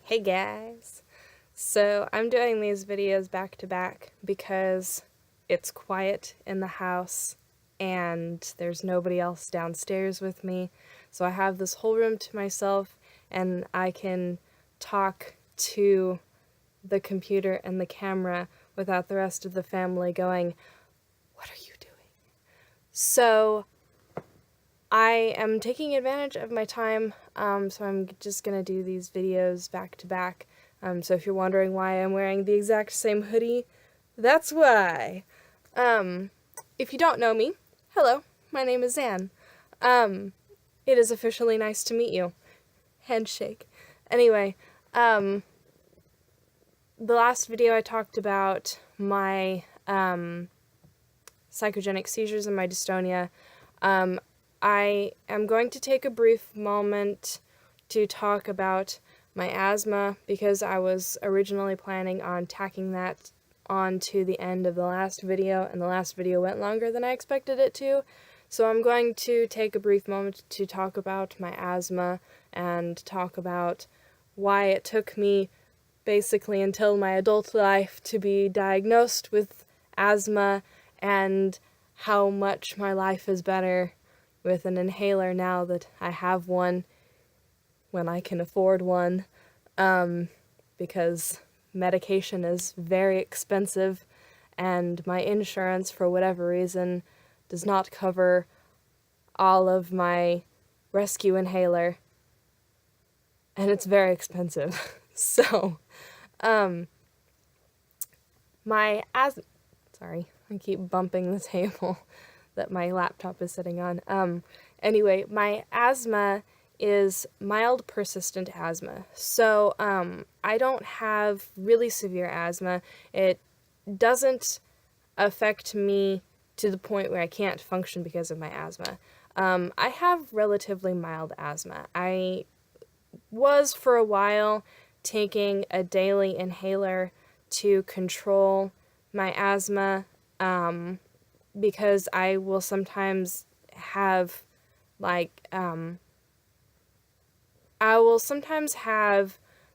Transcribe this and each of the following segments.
Hey guys! So I'm doing these videos back to back because it's quiet in the house and there's nobody else downstairs with me. So I have this whole room to myself and I can talk to the computer and the camera without the rest of the family going, "What are you doing?" So I am taking advantage of my time, so I'm just gonna do these videos back to back. So if you're wondering why I'm wearing the exact same hoodie, that's why. If you don't know me, hello, my name is Zan. It is officially nice to meet you. Handshake. Anyway, the last video I talked about my psychogenic seizures and my dystonia. I am going to take a brief moment to talk about my asthma because I was originally planning on tacking that on to the end of the last video, and the last video went longer than I expected it to. So I'm going to take a brief moment to talk about my asthma and talk about why it took me basically until my adult life to be diagnosed with asthma and how much my life is better with an inhaler now that I have one when I can afford one, because medication is very expensive and my insurance, for whatever reason, does not cover all of my rescue inhaler, and it's very expensive. So, my asthma, sorry, I keep bumping the table that my laptop is sitting on. Anyway, my asthma is mild persistent asthma. So, I don't have really severe asthma. It doesn't affect me to the point where I can't function because of my asthma. I have relatively mild asthma. I was for a while taking a daily inhaler to control my asthma, because I will sometimes have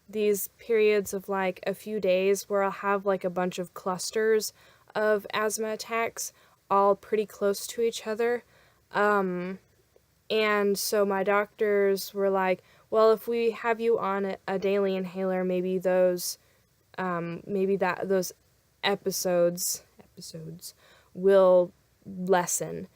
these periods of like a few days where I'll have like a bunch of clusters of asthma attacks all pretty close to each other. And so my doctors were like, well, if we have you on a daily inhaler, maybe those episodes will lessen.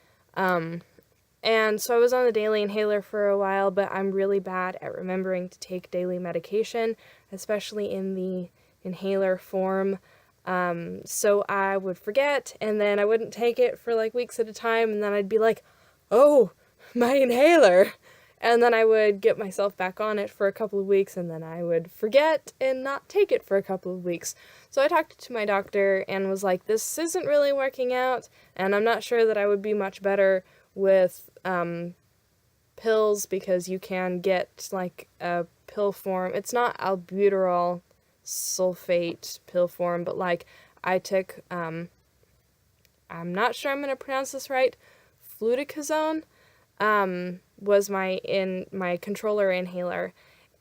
And so I was on the daily inhaler for a while, but I'm really bad at remembering to take daily medication, especially in the inhaler form. So I would forget, and then I wouldn't take it for like weeks at a time, and then I'd be like, oh, my inhaler. And then I would get myself back on it for a couple of weeks, and then I would forget and not take it for a couple of weeks. So I talked to my doctor and was like, this isn't really working out, and I'm not sure that I would be much better with pills, because you can get like a pill form. It's not albuterol sulfate pill form, but like I took, I'm not sure I'm going to pronounce this right, fluticasone, was my controller inhaler,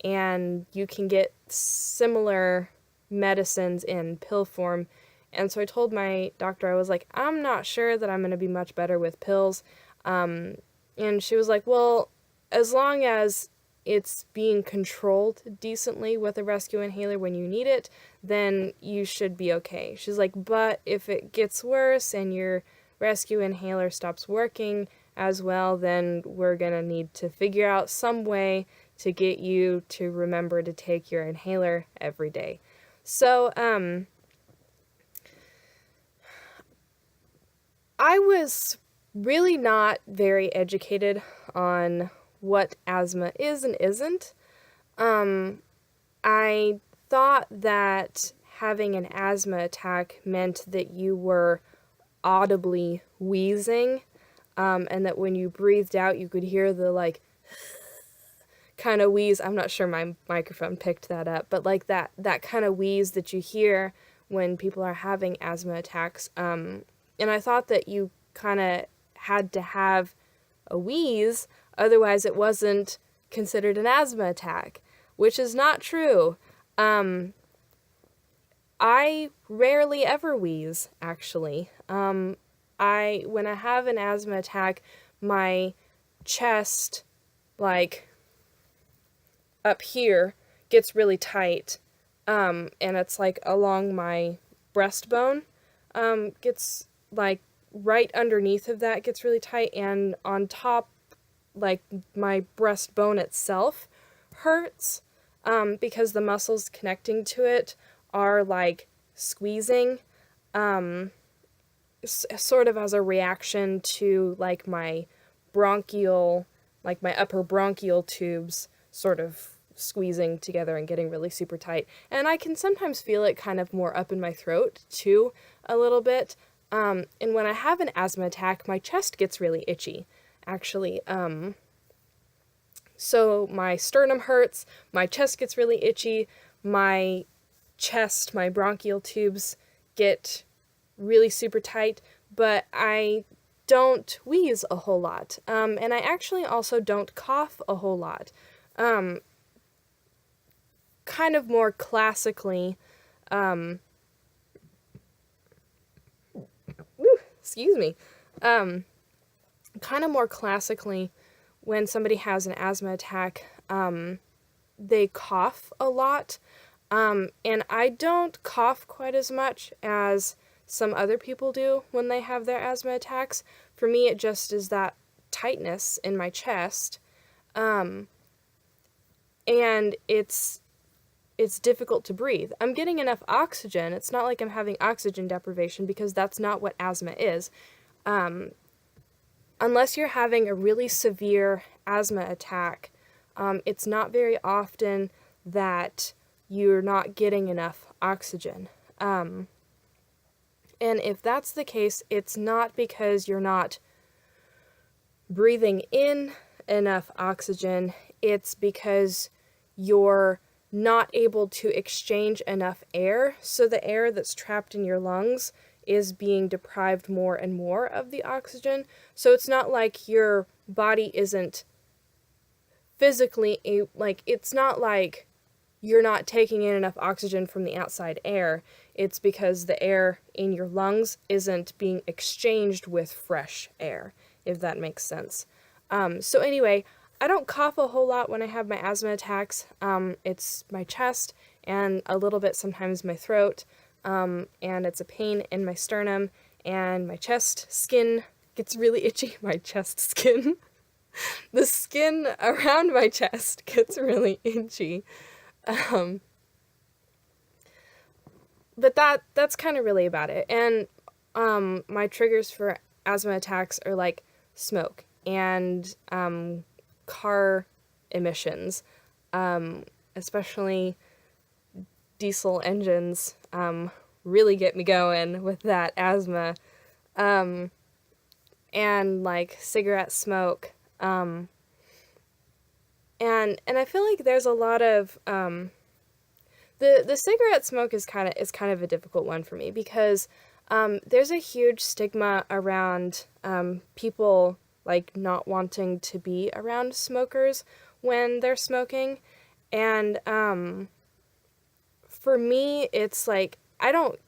and you can get similar medicines in pill form. And so I told my doctor, I was like, I'm not sure that I'm going to be much better with pills. And she was like, well, as long as it's being controlled decently with a rescue inhaler when you need it, then you should be okay. She's like, but if it gets worse and your rescue inhaler stops working as well, then we're gonna need to figure out some way to get you to remember to take your inhaler every day. So, I was really not very educated on what asthma is and isn't. I thought that having an asthma attack meant that you were audibly wheezing, and that when you breathed out, you could hear the like kind of wheeze. I'm not sure my microphone picked that up, but like that kind of wheeze that you hear when people are having asthma attacks. And I thought that you kind of had to have a wheeze, otherwise it wasn't considered an asthma attack, which is not true. I rarely ever wheeze, actually. When I have an asthma attack, my chest, like, up here, gets really tight, and it's, like, along my breastbone, gets, like, right underneath of that gets really tight, and on top, like, my breastbone itself hurts, because the muscles connecting to it are, like, squeezing, sort of as a reaction to, like, my upper bronchial tubes sort of squeezing together and getting really super tight. And I can sometimes feel it kind of more up in my throat, too, a little bit. And when I have an asthma attack, my chest gets really itchy, actually. So my sternum hurts, my chest gets really itchy, my bronchial tubes get really super tight, but I don't wheeze a whole lot. And I actually also don't cough a whole lot. Kind of more classically, excuse me, kind of more classically, when somebody has an asthma attack, they cough a lot, and I don't cough quite as much as some other people do when they have their asthma attacks. For me, it just is that tightness in my chest, and it's difficult to breathe. I'm getting enough oxygen. It's not like I'm having oxygen deprivation, because that's not what asthma is. Unless you're having a really severe asthma attack, it's not very often that you're not getting enough oxygen. And if that's the case, it's not because you're not breathing in enough oxygen, it's because you're not able to exchange enough air, so the air that's trapped in your lungs is being deprived more and more of the oxygen. So it's not like your body isn't physically, it's not like you're not taking in enough oxygen from the outside air. It's because the air in your lungs isn't being exchanged with fresh air, if that makes sense. So anyway, I don't cough a whole lot when I have my asthma attacks. It's my chest and a little bit sometimes my throat, and it's a pain in my sternum, and my chest skin gets really itchy. My chest skin. The skin around my chest gets really itchy. But that's kind of really about it. And my triggers for asthma attacks are like smoke and car emissions, especially diesel engines really get me going with that asthma, and like cigarette smoke, and I feel like there's a lot of the cigarette smoke is kind of a difficult one for me, because there's a huge stigma around people like not wanting to be around smokers when they're smoking, and for me it's like I don't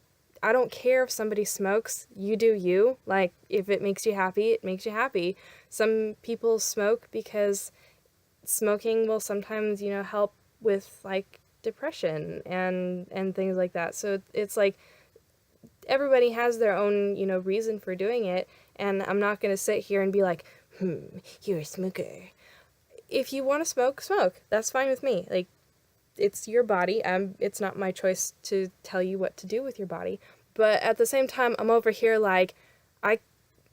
care if somebody smokes. You do you. Like, if it makes you happy, it makes you happy. Some people smoke because smoking will sometimes, help with, like, depression and things like that. So it's like everybody has their own, reason for doing it, and I'm not going to sit here and be like, you're a smoker. If you want to smoke, smoke. That's fine with me. Like, it's your body. It's not my choice to tell you what to do with your body. But at the same time, I'm over here like, I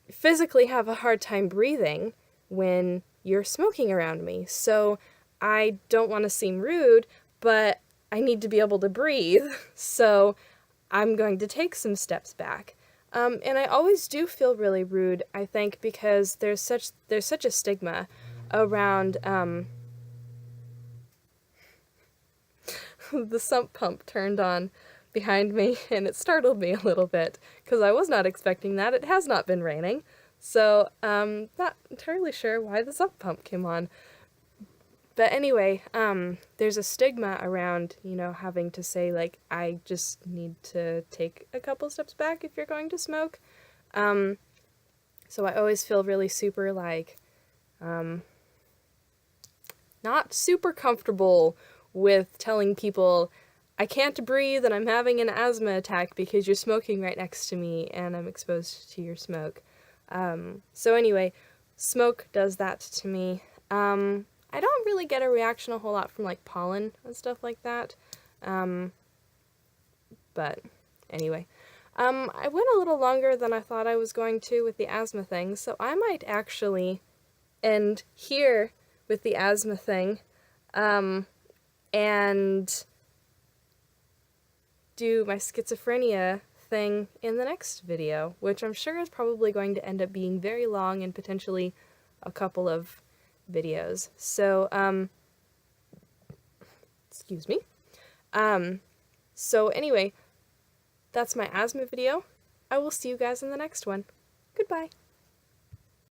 physically have a hard time breathing when you're smoking around me. So I don't want to seem rude, but I need to be able to breathe. So I'm going to take some steps back. And I always do feel really rude, I think, because there's such a stigma around the sump pump turned on behind me, and it startled me a little bit, because I was not expecting that. It has not been raining, so not entirely sure why the sump pump came on. But anyway, there's a stigma around, having to say, like, I just need to take a couple steps back if you're going to smoke. So I always feel really super, like, not super comfortable with telling people I can't breathe and I'm having an asthma attack because you're smoking right next to me and I'm exposed to your smoke. So anyway, smoke does that to me. I don't really get a reaction a whole lot from, like, pollen and stuff like that. But anyway, I went a little longer than I thought I was going to with the asthma thing, so I might actually end here with the asthma thing, and do my schizophrenia thing in the next video, which I'm sure is probably going to end up being very long and potentially a couple of videos. So, excuse me. So anyway, that's my asthma video. I will see you guys in the next one. Goodbye.